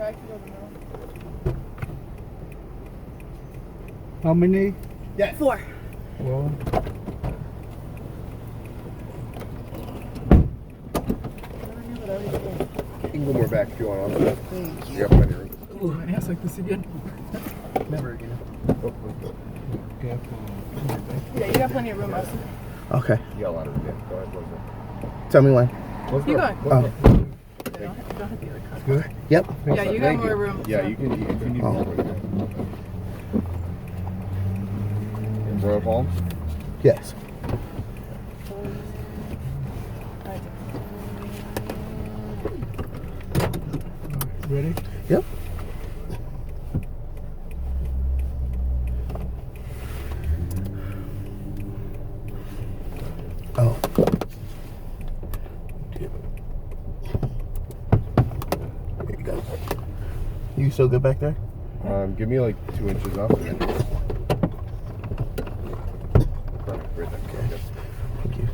I can go to middle. How many? Yeah. 4. Well, You can go more back if you want. Thank you. You got plenty of room. ooh, my ass like this again. Never again. Careful. Yeah, you got plenty of room, Austin. Okay. You got a lot of room. Yeah, go ahead, close it. Tell me when. Close You it. going? Oh. Don't hit the other car. Good. Yep. Yeah, you got Thank more room. Yeah, so. you can. If you need Oh. more room. Royal Palms. Yes. Ready? Yep. Oh. There you go. You so good back there? Give me like 2 inches up. And then... Perfect. Right there. Okay. Thank you.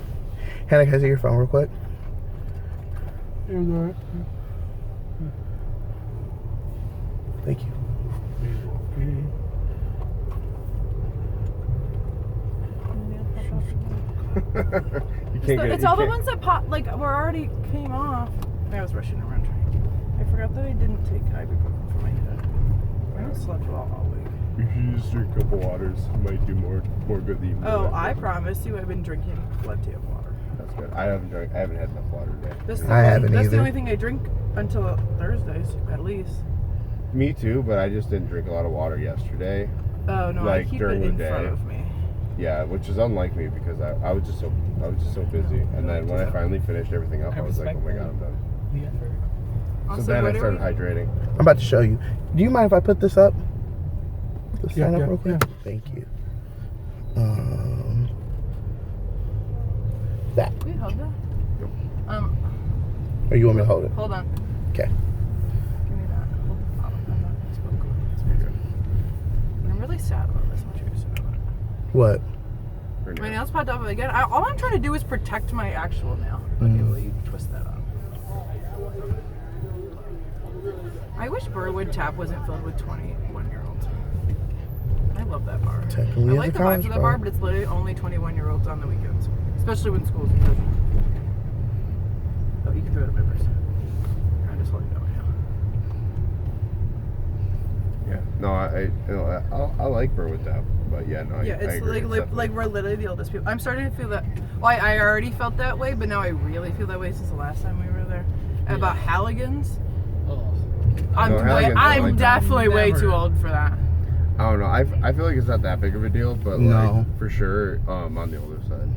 Hannah, can I see your phone real quick? It was alright. Thank you. You can't get it. It's all the ones that pop, like, were already came off. I was rushing around trying. I forgot that I didn't take ibuprofen for my head. I haven't slept well all week. You should just drink a couple waters. Might do more good than you. Oh, I promise you I've been drinking plenty of water. That's good. I haven't had enough water today. I haven't That's either. the only thing I drink until Thursdays, at least. Me too, but I just didn't drink a lot of water yesterday. Oh, no, Like, I keep during it in the front day. of me. Yeah, which is unlike me because I was just so busy. And then when I finally finished everything up, I was like, oh my god, I'm done. The effort. So Also, then I what are started we- hydrating. I'm about to show you. Do you mind if I put this up? Let's Yeah, sign up yeah, real quick. yeah. Thank you. That. Can we hold that? Or you want me to hold it? Hold on. Okay. Give me that. Hold the bottom. I'm not spoken. It's pretty good. I'm really sad about this. I'm sure sad about it. What? Pretty My good. nails popped up again. All I'm trying to do is protect my actual nail. Okay, well, you twist that up. I wish Burwood Tap wasn't filled with 21-year-olds. I love that bar. Technically, I it's like a the vibes college of that bar. bar, but it's literally only 21-year-olds on the weekends, especially when school's in session. Oh, you can throw it at my purse. I'm just holding it out right now. Yeah. No, I like Berwood Tap, but yeah, no, Yeah, I it's agree. like we're literally the oldest people. I'm starting to feel that. Well, I already felt that way, but now I really feel that way since the last time we were there. And about Halligan's, Oh. I'm Halligan's, I like that. definitely way Never. too old for that. I don't know. I feel like it's not that big of a deal, but No. like for sure, on the older side.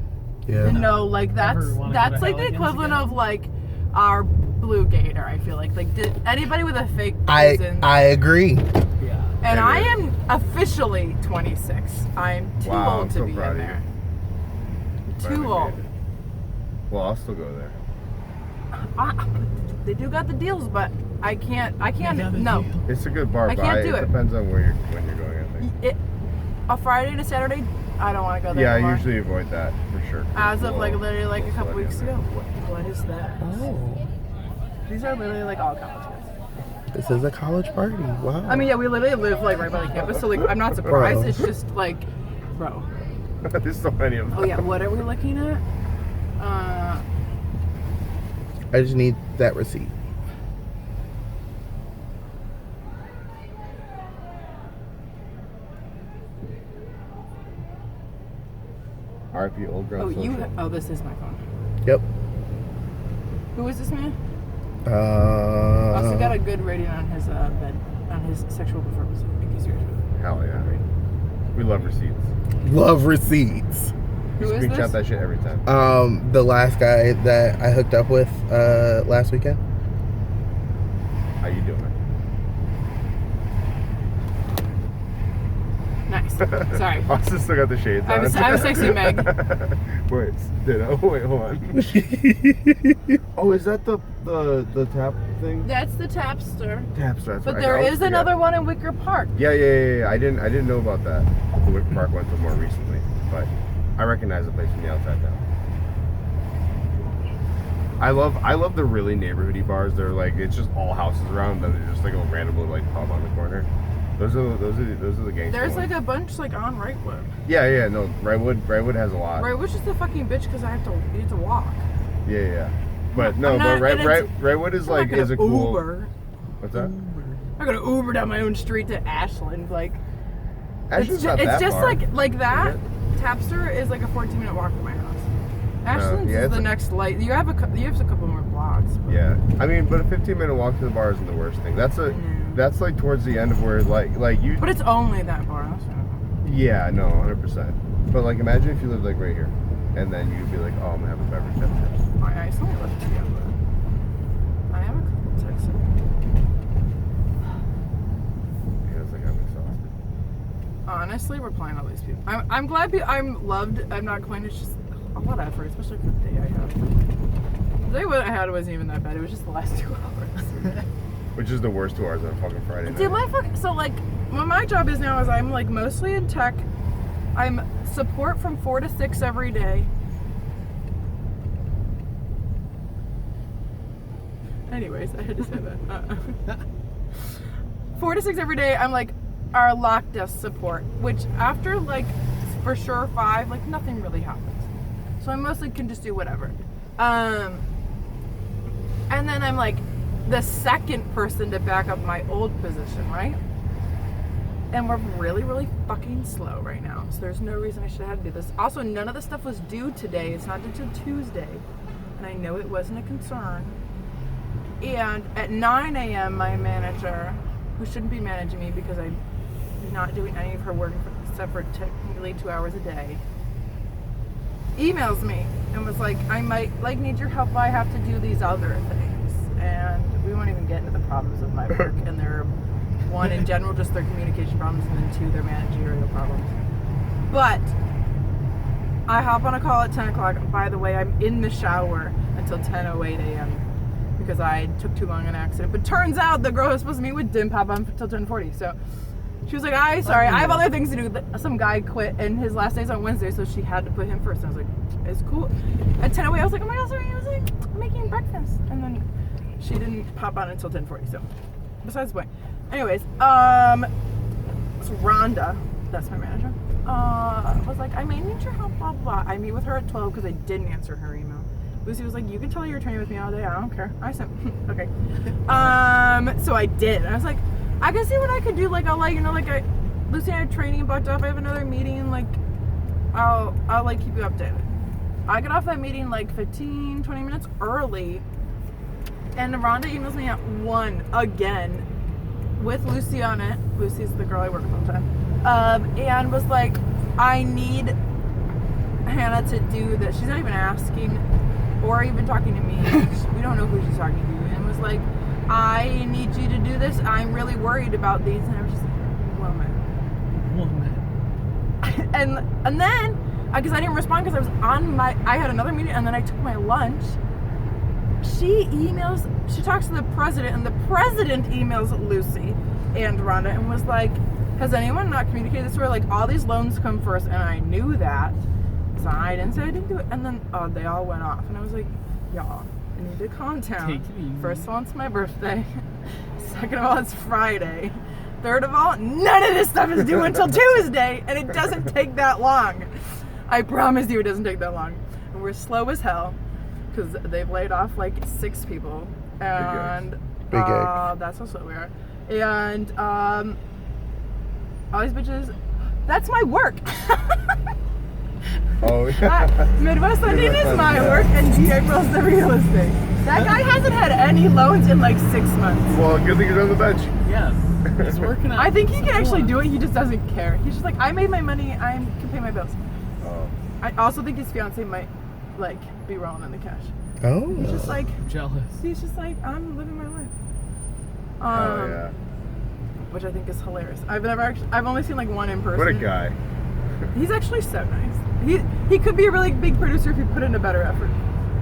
Yeah. No, like Never that's wanna go to like the Halligan's equivalent again. of like our Blue Gator. I feel like did anybody with a fake I reason. agree. Yeah. And I Maybe. am officially 26. I'm too Wow, old I'm to so be proud in of you. there. Finally Too old. made it. Well, I'll still go there. They do got the deals, but I can't. They got the No. deal. It's a good bar, I but can't do it it. depends on when you're going. I think. A Friday to Saturday, I don't want to go there Yeah, I anymore. usually avoid that for sure. As of like Well, literally like a couple slow weeks down ago. there. What is that? Oh. These are literally like all college kids. This is a college party. Wow. I mean, yeah, we literally live like right by the campus, so like I'm not surprised. Bro. It's just like, bro. There's so many of them. Oh yeah, what are we looking at? I just need that receipt. RP Old Ground Oh, Social. oh, this is my phone. Yep. Who is this man? Also got Uh, a good rating on his bed, on his sexual performance. In case you're Hell yeah. We love receipts. love receipts. Who is Screenshot this? that shit every time. The last guy that I hooked up with last weekend. How you doing? Nice. Sorry. Austin still got the shades I on. was texting Meg. Wait, wait, hold on. Oh, is that the tap thing? That's the Tapster. Tapster, that's But right. there I always is forget. another one in Wicker Park. Yeah. I didn't know about that. The Wicker Park went to more recently, but I recognize the place from the outside now. I love the really neighborhoody bars. They're like it's just all houses around, then there's just like a random like pub on the corner. Those are the gangster There's ones. like a bunch like on Wrightwood. Yeah, no, Wrightwood has a lot. Wrightwood's just a fucking bitch because you have to walk. Yeah. But no, I'm not- but and it's- Wrightwood is I'm not like gonna is a cool. Uber. What's that? I'm gonna Uber down my own street to Ashland. Like Ashland's not that it's just far. like that. Is Tapster is like a 14-minute walk from my house. Ashland's yeah, is it's the a- next light. You have a couple more blocks. But Yeah, I mean, but a 15-minute walk to the bar isn't the worst thing. That's like towards the end of where like you. But it's only that bar. That's not- Yeah, no, 100%. But like, imagine if you lived like right here, and then you'd be like, oh, I'm gonna have a beverage after. I still live together. I have a couple texts. Yeah, it's like I'm exhausted. Honestly, we're playing all these people. I'm glad I'm loved. I'm not complaining. It's just a lot of effort, especially for the day I had. The day what I had wasn't even that bad. It was just the last 2 hours. Which is the worst 2 hours on a fucking Friday night. Dude, what my job is now is I'm like mostly in tech. I'm support from 4 to 6 every day. Anyways, I had to say that. 4 to 6 every day. I'm like our lock desk support, which after like for sure 5, like nothing really happens. So I mostly can just do whatever. And then I'm like the second person to back up my old position, right? And we're really, really fucking slow right now. So there's no reason I should have had to do this. Also, none of the stuff was due today. It's not due till Tuesday. And I know it wasn't a concern. And at 9 a.m., my manager, who shouldn't be managing me because I'm not doing any of her work except for technically 2 hours a day, emails me and was like, I might like need your help. I have to do these other things. And we won't even get into the problems of my work and their, one, in general, just their communication problems, and then 2, their managerial problems. But I hop on a call at 10 o'clock. By the way, I'm in the shower until 10:08 a.m. because I took too long on accident. But turns out the girl I was supposed to meet with didn't pop on until 10:40. So she was like, sorry, I have other things to do. Some guy quit, and his last day's on Wednesday, so she had to put him first. And I was like, it's cool. At 10:08, I was like, oh my God, sorry. I was like, I'm making breakfast. And then she didn't pop on until 10:40. So besides the point. Anyways, so Rhonda, that's my manager, was like, I may need your help, blah, blah. I meet with her at 12 because I didn't answer her email. Lucy was like, you can tell her you're training with me all day. I don't care. I said, okay. So I did. And I was like, I can see what I could do. Like, I'll let you know, like, Lucy and I have training bucked up. I have another meeting. Like, I'll like, keep you updated. I get off that meeting, like, 15, 20 minutes early. And Rhonda emails me at 1 again with Lucy on it. Lucy's the girl I work with all the time. And was like, I need Hannah to do this. She's not even asking or even talking to me. We don't know who she's talking to. And was like, I need you to do this. I'm really worried about these. And I was just like, woman. And then, because I didn't respond because I was I had another meeting and then I took my lunch. She talks to the president, and the president emails Lucy and Rhonda and was like, has anyone not communicated this to her? Like, all these loans come first, and I knew that. So I didn't say I didn't do it. And then they all went off. And I was like, y'all, I need to calm down. Take it easy. First of all, it's my birthday. Second of all, it's Friday. Third of all, none of this stuff is due until Tuesday, and it doesn't take that long. I promise you it doesn't take that long. And we're slow as hell. Because they've laid off like 6 people, and Big egg. that's how slow we are. And all these bitches, that's my work. Oh, yeah. Midwest Lending is my work, and G. April's the real estate. That guy hasn't had any loans in like 6 months. Well, good thing you're on the bench. Yes. He's working on I think he can actually do it. He just doesn't care. He's just like, I made my money. I can pay my bills. Oh. I also think his fiance might like be rolling in the cash. Oh. He's just like, Jealous. he's just like, I'm living my life. Oh, yeah. Which I think is hilarious. I've only seen like one in person. What a guy. He's actually so nice. He could be a really big producer if he put in a better effort,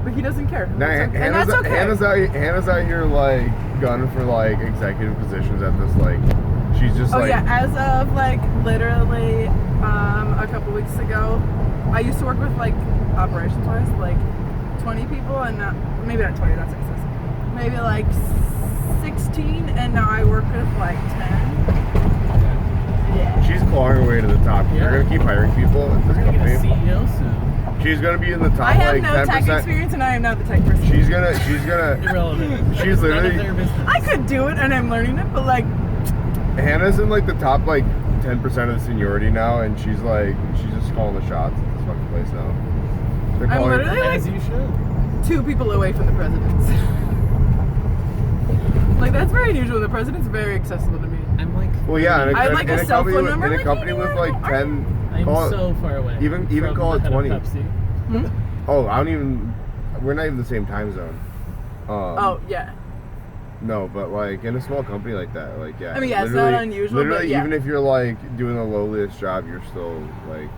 but he doesn't care. Now, And that's okay. Hannah's out here like gunning for like executive positions at this like. She's just Oh like. yeah, as of like literally a couple weeks ago, I used to work with like operations wise, like 20 people, and maybe not 20, that's excessive. Maybe like 16, and now I work with like 10. Yeah. She's clawing her way to the top. Yeah. They're gonna keep hiring people at this We're gonna get a company. CEO soon. She's gonna be in the top I have like no 10%. tech experience, and I am not the tech person. She's gonna Irrelevant. She's None literally- of their business. I could do it, and I'm learning it, but like, Hannah's in like the top like 10% of the seniority now, and she's just calling the shots at this fucking place now. They're I'm calling literally like As you should. 2 people away from the president's. Like, that's very unusual. The president's very accessible to me. I'm like. Well, yeah, and I like a cell company phone with, number, in a like, company you with know, like are 10. I'm call it- so far away. even from call the it head of 20. Pepsi. Oh, I don't even. We're not even the same time zone. Oh, yeah. No, but like in a small company like that, like yeah. I mean, yeah, it's literally- not unusual, but Literally, yeah. even if you're like doing the lowliest job, you're still like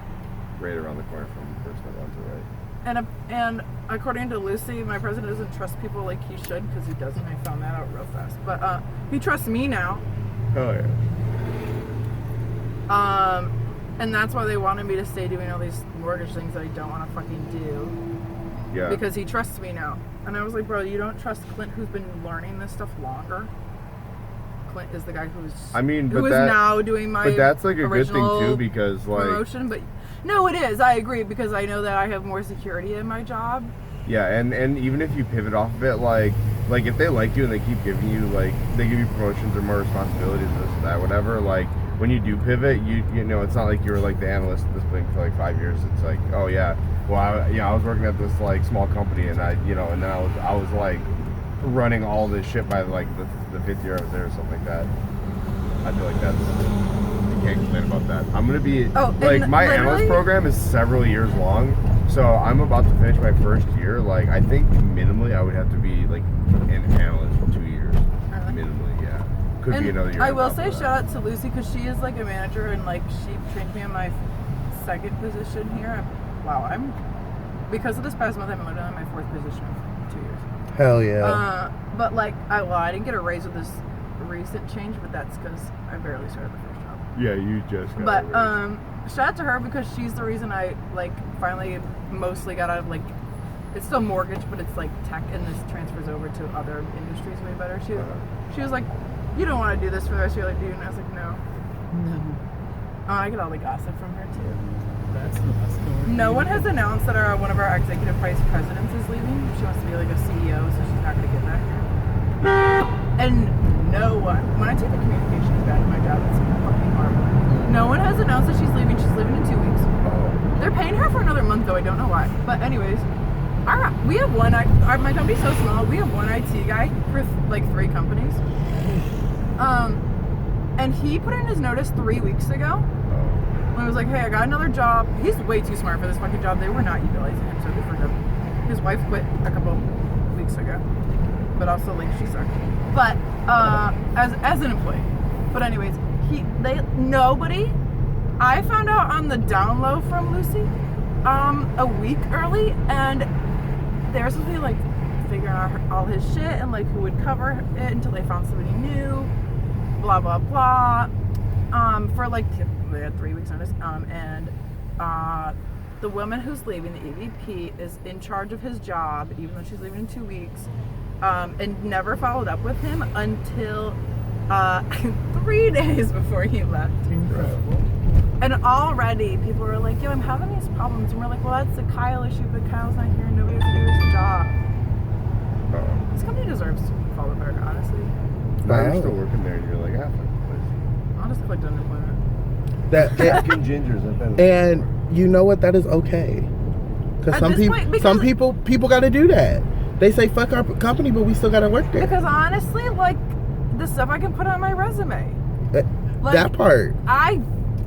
right around the corner from the person that runs it, right? And according to Lucy, my president doesn't trust people like he should, because he doesn't. I found that out real fast. But he trusts me now. Oh yeah. And that's why they wanted me to stay doing all these mortgage things that I don't want to fucking do. Yeah. Because he trusts me now. And I was like, bro, you don't trust Clint, who's been learning this stuff longer? Clint is the guy who's I mean, who but is that- now doing my But that's like a good thing original too, because like promotion. But no, it is. I agree, because I know that I have more security in my job. yeah, and even if you pivot off of it, like if they like you and they keep giving you like they give you promotions or more responsibilities, this that whatever, like when you do pivot, you know it's not like you were like the analyst at this thing for like 5 years. It's like, oh yeah, well I was working at this like small company, and and then I was like running all this shit by like the 5th year I was there or something like that. I feel like that's, you can't complain about that. I'm gonna be like, and my analyst literally- program is several years long, so I'm about to finish my first year. Like I think minimally I would have to be like an analyst for 2 years. Really? Minimally, yeah. Could be And another year. I on will top say of that. shout out to Lucy, because she is like a manager, and like she trained me in my 2nd position here. Because of this past month, I'm literally in my 4th position in 2 years. Hell yeah. But like, I didn't get a raise with this recent change, but that's because I barely started the first job. Yeah, you just. Got But a raise. shout out to her, because she's the reason I like finally mostly got out of like, it's still mortgage, but it's like tech, and this transfers over to other industries way better. She was like, you don't want to do this for the rest of your life, do you? And I was like, no. No. I get all the gossip from her too. That's the best story. No one has announced that one of our executive vice presidents is leaving. She wants to be like a CEO, so she's not going to get that here. And no one, when I take the communications bad at my job, it's fucking horrible. No one has announced that she's leaving. She's leaving in 2 weeks. Oh. They're paying her for another month, though. I don't know why. But anyways, we have one. My company's so small. We have one IT guy for like 3 companies. And he put in his notice 3 weeks ago. When I was like, hey, I got another job. He's way too smart for this fucking job. They were not utilizing him, so good for him. His wife quit a couple weeks ago. But also, like, she sucked. But, as an employee. But anyways, nobody, I found out on the down low from Lucy, a week early, and they were supposed to be, like, figuring out all his shit, and, like, who would cover it until they found somebody new, blah, blah, blah. For like, they had 3 weeks notice, and the woman who's leaving, the EVP, is in charge of his job, even though she's leaving in 2 weeks, and never followed up with him until 3 days before he left. Incredible. And already people were like, yo, I'm having these problems, and we're like, well, that's a Kyle issue, but Kyle's not here, and nobody has to do his job. This company deserves to fall apart, honestly. Now you're Wow. still working there, and you're like, ah, fuck this I'll just click unemployment. That place. Fucking gingers. I've been. and you know what? That is okay. Because At some this people, point, because- some people got to do that. They say fuck our company, but we still got to work there. Because honestly, like, the stuff I can put on my resume. Like, that part.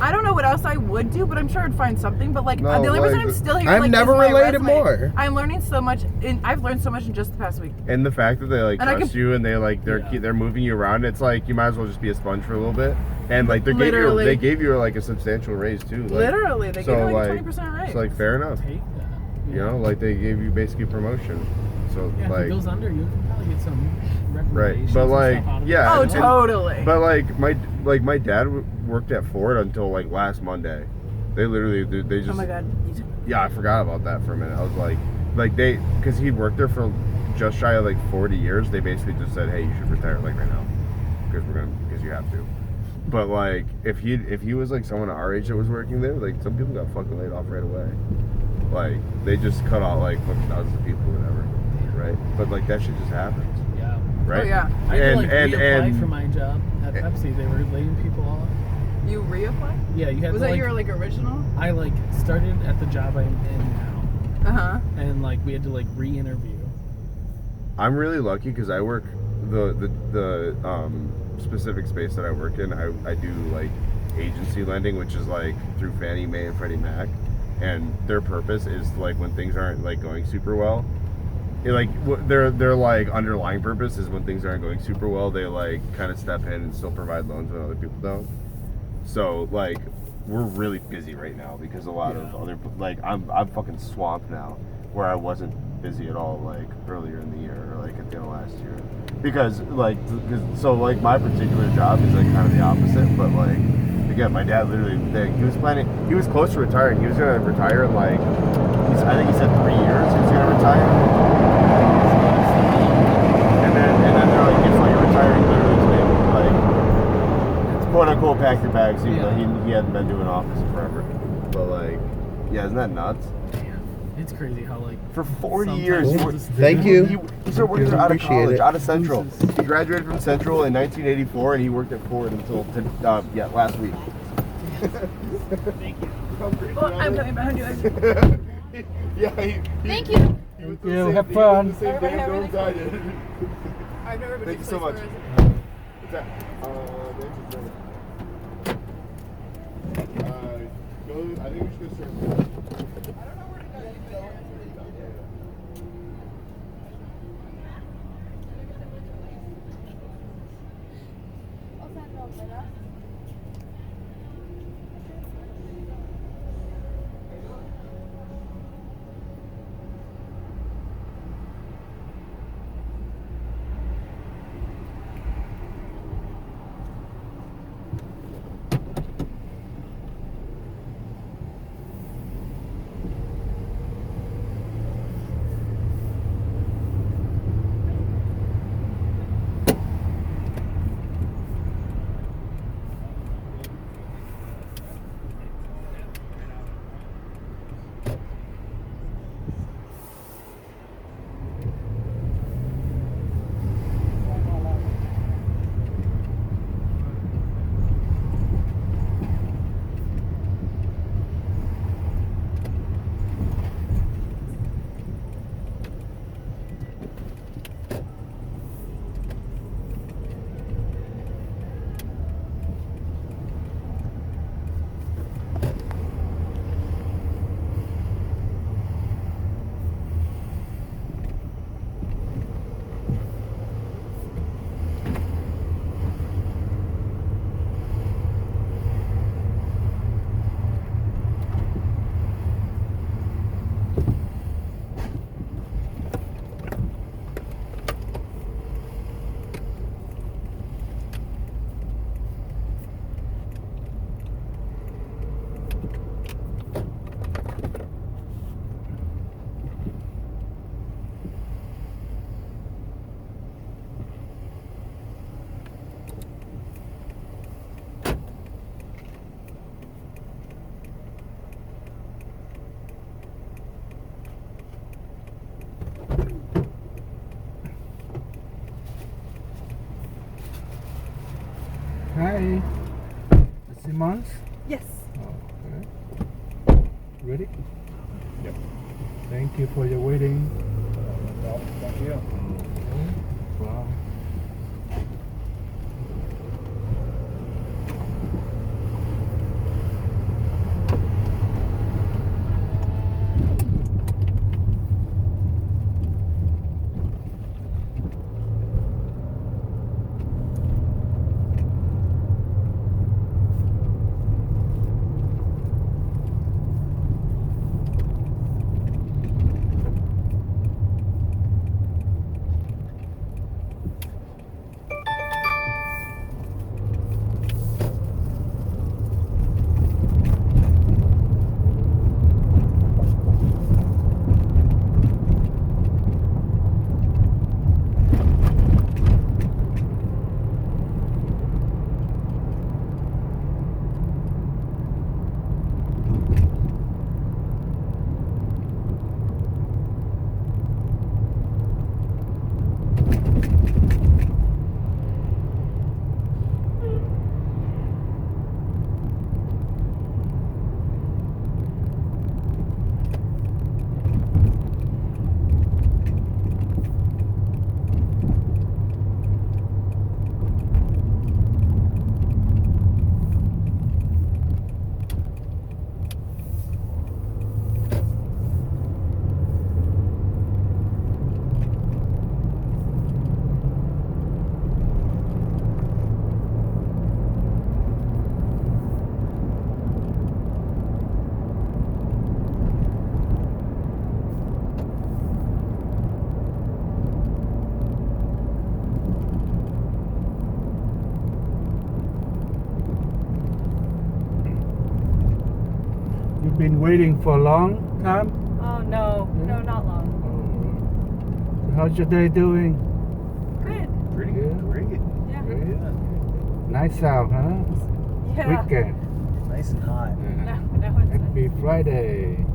I don't know what else I would do, but I'm sure I'd find something. But like, No, the only reason like, I'm still here, I've like, never is my related resume. more. I'm learning so much. I've learned so much in just the past week. And the fact that they like And I trust can- you and they like Yeah. they're moving you around, it's like you might as well just be a sponge for a little bit. And like Literally. they gave you like a substantial raise too. Like, Literally, they so, gave me like like, 20% raise. It's like fair enough. Take that. You know, like they gave you basically promotion. So Yeah, if like it goes under, you can probably get some right, reparations but and like stuff out of yeah. it. oh, and- totally. But like my dad worked at Ford until like last Monday. They literally they just oh my god. yeah, I forgot about that for a minute. I was like, like because he'd worked there for just shy of like 40 years. They basically just said, hey, you should retire like right now because you have to. But like if he was like someone our age that was working there, like some people got fucking laid off right away. Like they just cut out like fucking thousands of people or whatever, right? But like that shit just happens, Yeah. right? Oh yeah. I had to like And- reapply and- for my job at Pepsi. They were laying people off. You reapply? Yeah, you had Was to that like. your like original? I like started at the job I'm in now, and like we had to like re-interview. I'm really lucky because I work the specific space that I work in. I do like agency lending, which is like through Fannie Mae and Freddie Mac, and their purpose is like when things aren't like going super well. Their like underlying purpose is when things aren't going super well, they like kind of step in and still provide loans when other people don't. So like we're really busy right now because a lot of other like I'm fucking swamped now where I wasn't busy at all like earlier in the year or like at the end of last year because my particular job is like kind of the opposite. But like again, my dad literally he was close to retiring. He was gonna retire in like I think he said 3 years he was gonna retire. And then they're like, guess what, you're retiring literally today. Like, quote unquote, pack your bags. He hadn't been doing office forever. But like, yeah, isn't that nuts? Damn, it's crazy how like For 40 sometimes years, you he just- Thank you. He started working out of Appreciate college, it. out of Central. He graduated from Central in 1984, and he worked at Ford until last week. Thank you. Well, I'm coming behind you. Yeah, Thank you. Thank you. Have fun. Everybody have I've never been. Thank you to so a place much. where What's that? I think we should go surfing. Hi. Simons? Yes. Okay. Ready? Yep. Thank you for your waiting. Thank you. Wow. been waiting for a long time? Oh no, no, not long. So how's your day doing? Good. Pretty Yeah. great. Yeah. Great. Nice out, huh? Yeah. Weekend. Nice and hot. No, no, it's Happy Friday.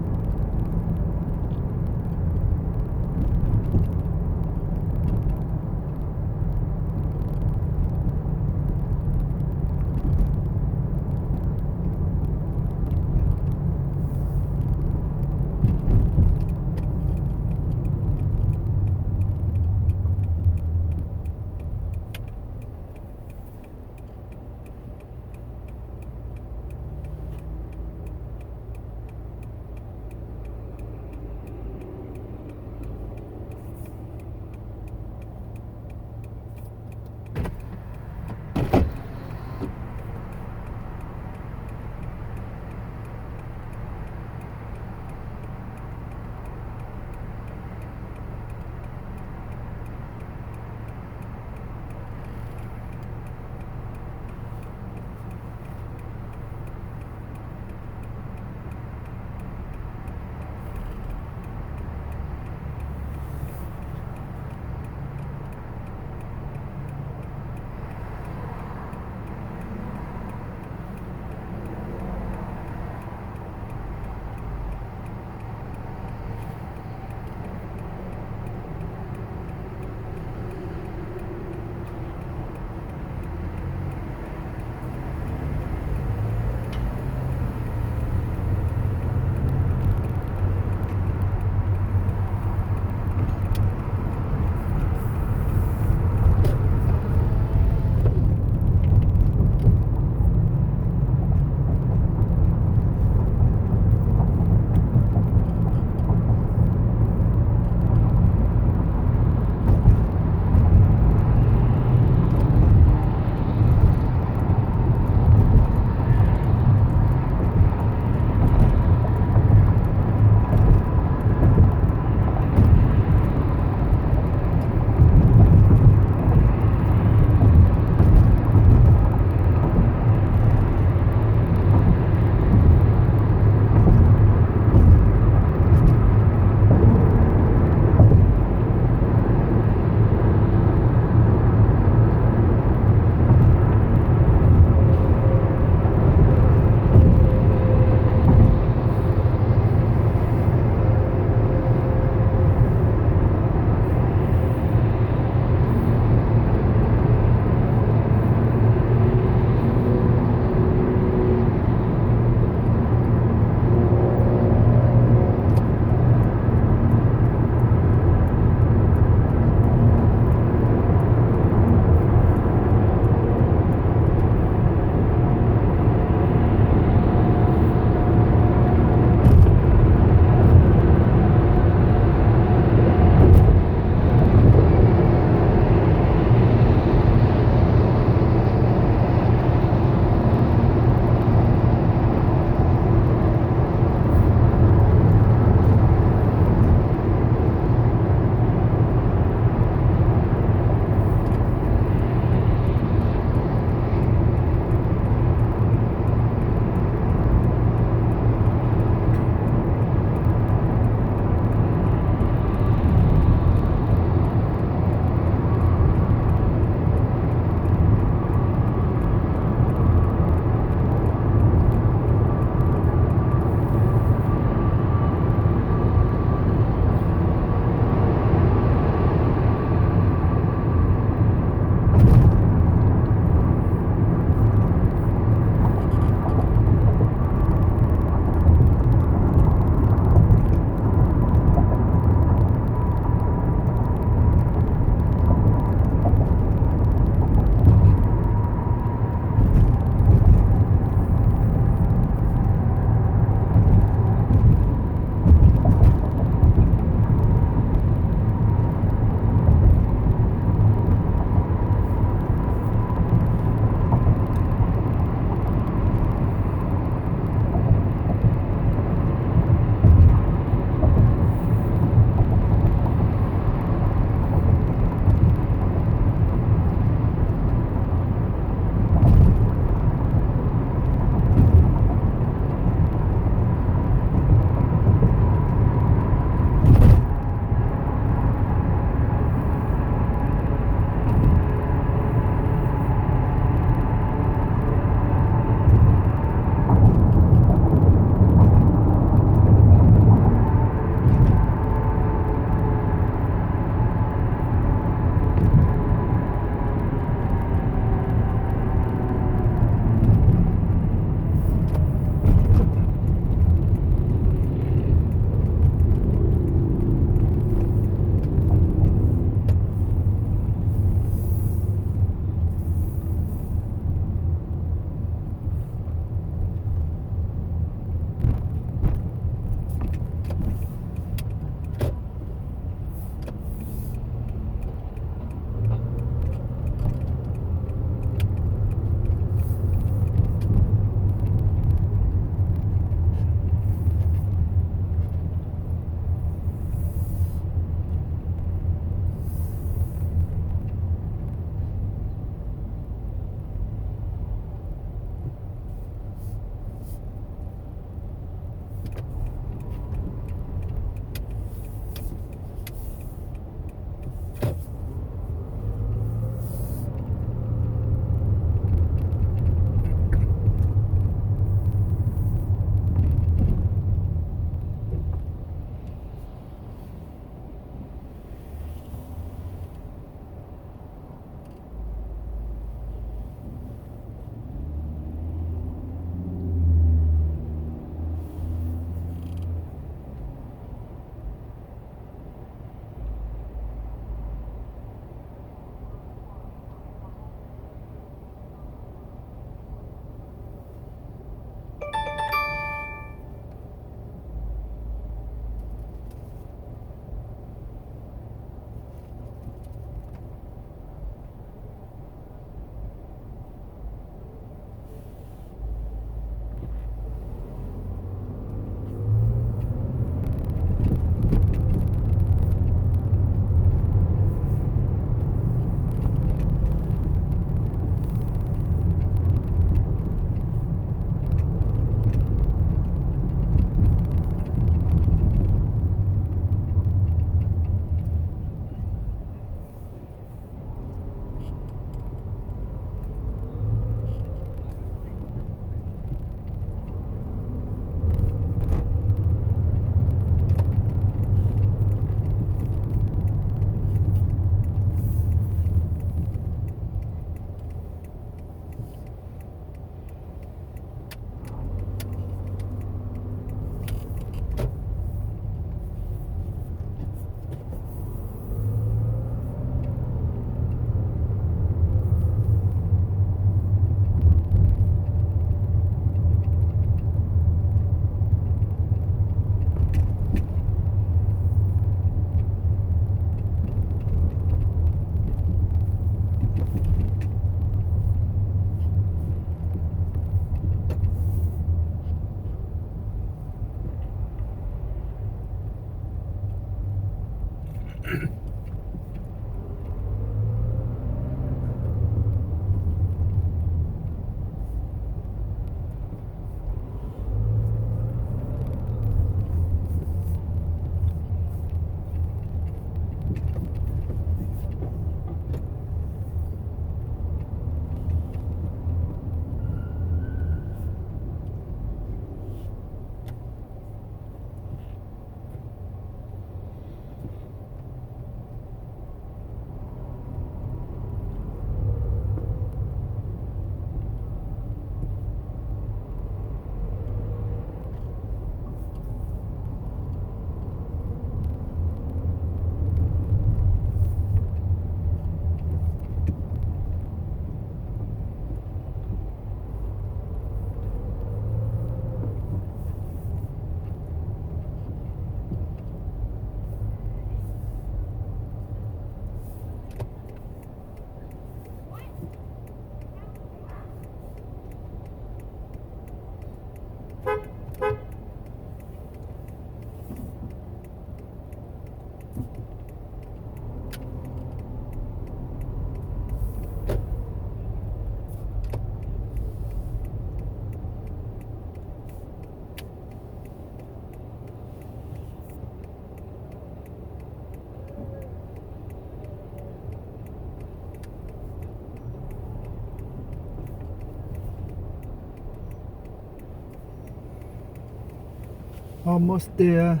Almost there.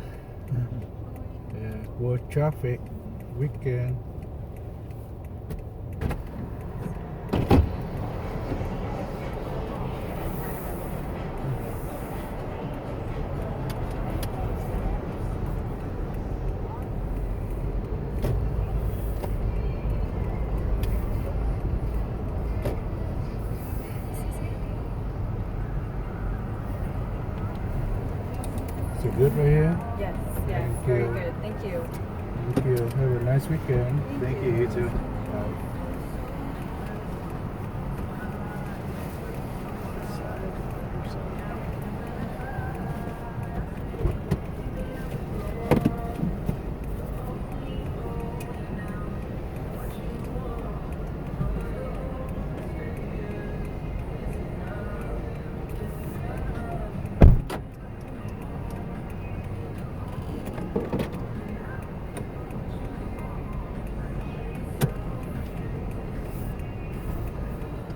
World traffic weekend. Is it good right here? Yes, yes, Thank very you. good. Thank you. Thank you. Have a nice weekend. Thank you. You too. Bye.